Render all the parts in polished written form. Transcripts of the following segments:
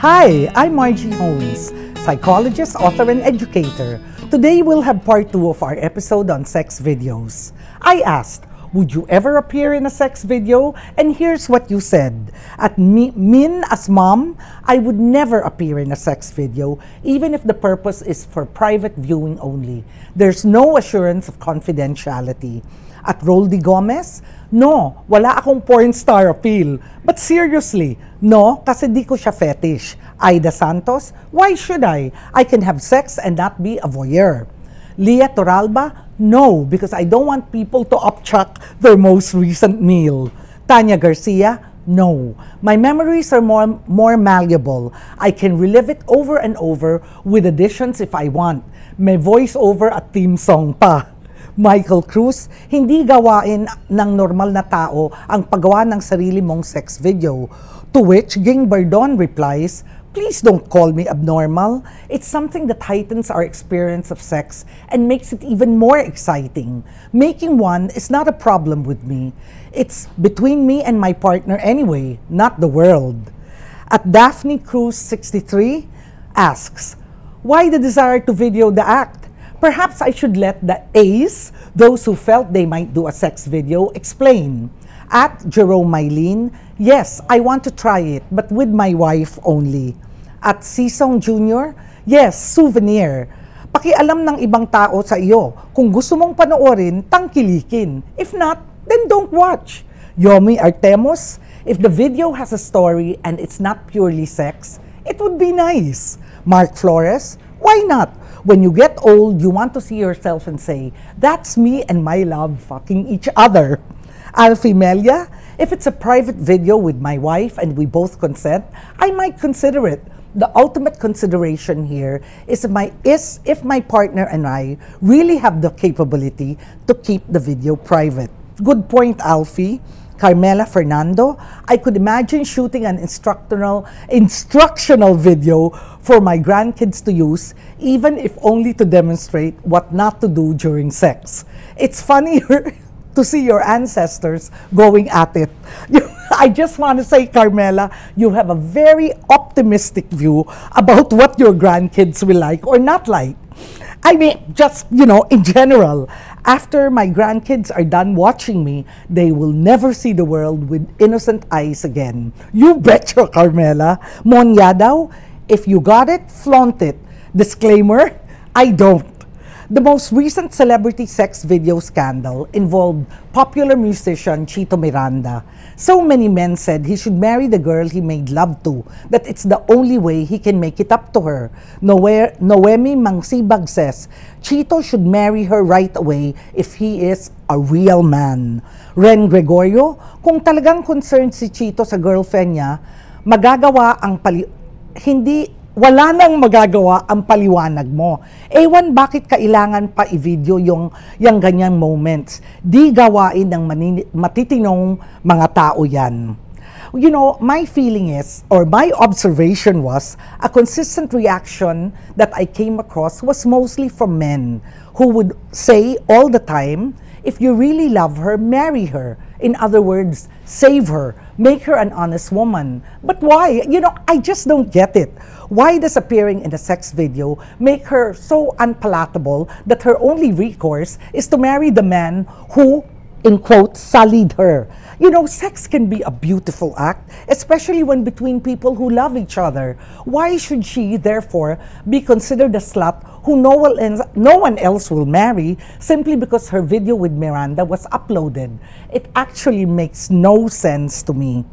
Hi, I'm Margie Holmes, psychologist, author, and educator. Today we'll have part 2 of our episode on sex videos. I asked, would you ever appear in a sex video? And here's what you said. At Min as mom, I would never appear in a sex video, even if the purpose is for private viewing only. There's no assurance of confidentiality. At Roldy Gomez, no, wala akong porn star appeal. But seriously, no, kasi di ko siya fetish. Aida Santos, why should I? I can have sex and not be a voyeur. Leah Toralba, no, because I don't want people to upchuck their most recent meal. Tanya Garcia, no. My memories are more malleable. I can relive it over and over with additions if I want. May voiceover at theme song pa. Michael Cruz, hindi gawain ng normal na tao ang paggawa ng sarili mong sex video. To which Ging Bardon replies, please don't call me abnormal. It's something that heightens our experience of sex and makes it even more exciting. Making one is not a problem with me. It's between me and my partner anyway, not the world. At Daphne Cruz 63 asks, why the desire to video the act? Perhaps I should let the A's, those who felt they might do a sex video, explain. At Jerome Mylene, yes, I want to try it, but with my wife only. At Sisong Jr., yes, souvenir. Pakialam ng ibang tao sa iyo. Kung gusto mong panoorin, tangkilikin. If not, then don't watch. Yomi Artemos, if the video has a story and it's not purely sex, it would be nice. Mark Flores, why not? When you get old, you want to see yourself and say, that's me and my love fucking each other. Alfie Melia, if it's a private video with my wife and we both consent, I might consider it. The ultimate consideration here is if my partner and I really have the capability to keep the video private. Good point, Alfie. Carmela Fernando, I could imagine shooting an instructional video for my grandkids to use, even if only to demonstrate what not to do during sex. It's funnier to see your ancestors going at it. I just want to say, Carmela, you have a very optimistic view about what your grandkids will like or not like. I mean, just, in general, after my grandkids are done watching me, they will never see the world with innocent eyes again. You betcha, Carmela. Mon Yadaw, if you got it, flaunt it. Disclaimer, I don't. The most recent celebrity sex video scandal involved popular musician Chito Miranda. So many men said he should marry the girl he made love to, that it's the only way he can make it up to her. Noemi Mangsibag says, Chito should marry her right away if he is a real man. Ren Gregorio, kung talagang concerned si Chito sa girlfriend niya, wala nang magagawa ang paliwanag mo. Ewan bakit kailangan pa i-video yung ganyang moments. Di gawain ng matitinong mga tao yan. My feeling is, or my observation was, a consistent reaction that I came across was mostly from men who would say all the time, if you really love her, marry her. In other words, save her. Make her an honest woman. But why? I just don't get it. Why does appearing in a sex video make her so unpalatable that her only recourse is to marry the man who, in quote, sullied her? Sex can be a beautiful act, especially when between people who love each other. Why should she, therefore, be considered a slut who no one else will marry simply because her video with Miranda was uploaded? It actually makes no sense to me.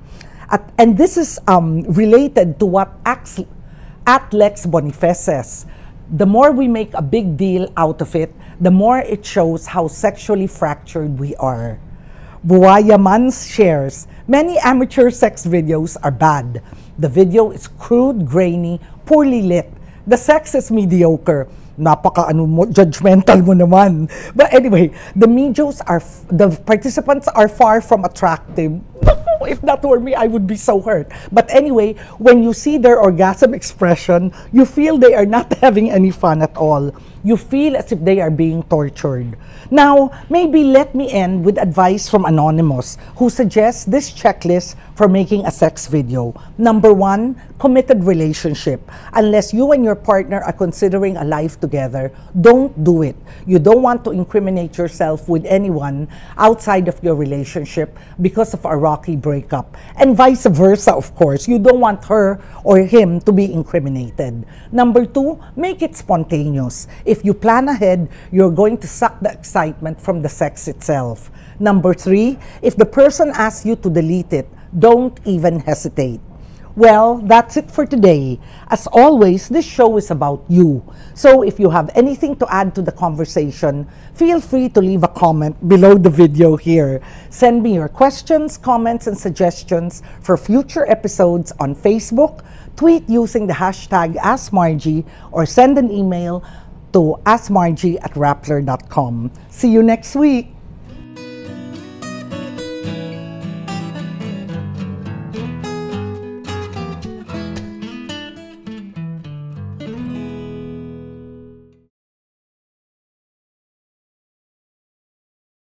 And this is related to what Lex Boniface says. The more we make a big deal out of it, the more it shows how sexually fractured we are. Buaya Mans shares, many amateur sex videos are bad. The video is crude, grainy, poorly lit. The sex is mediocre. Judgmental mo naman. But anyway, the participants are far from attractive. If that were me, I would be so hurt. But anyway, when you see their orgasm expression, you feel they are not having any fun at all. You feel as if they are being tortured. Now, maybe let me end with advice from Anonymous, who suggests this checklist for making a sex video. Number 1, committed relationship. Unless you and your partner are considering a life together, don't do it. You don't want to incriminate yourself with anyone outside of your relationship because of a rocky breakup. And vice versa, of course. You don't want her or him to be incriminated. Number 2, make it spontaneous. If you plan ahead, you're going to suck the excitement from the sex itself. Number 3, if the person asks you to delete it, don't even hesitate. Well, that's it for today. As always, this show is about you. So if you have anything to add to the conversation, feel free to leave a comment below the video here. Send me your questions, comments, and suggestions for future episodes on Facebook, tweet using the hashtag AskMargie, or send an email to askmargie@rappler.com. See you next week!